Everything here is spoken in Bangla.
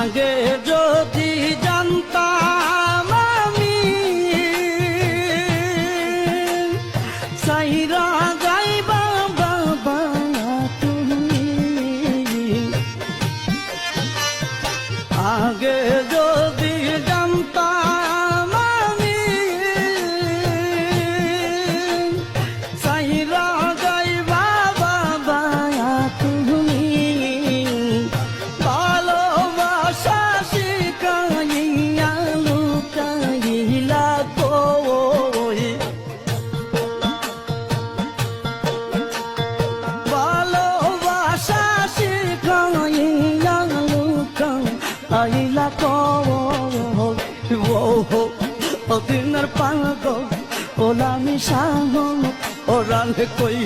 আগে যদি জানতাম আমি সাইরা যাইবা বাবা তুমি, আগে যদি জানতাম আমি সাইরা যাইবা বাবা তুমি, ভালোবাসা শিখাইয়া লুকাইলা কই, ভালোবাসা শিখাইয়া লুকাইলা কই, অদিনার পাগল ওলামি সাগল ওরান কই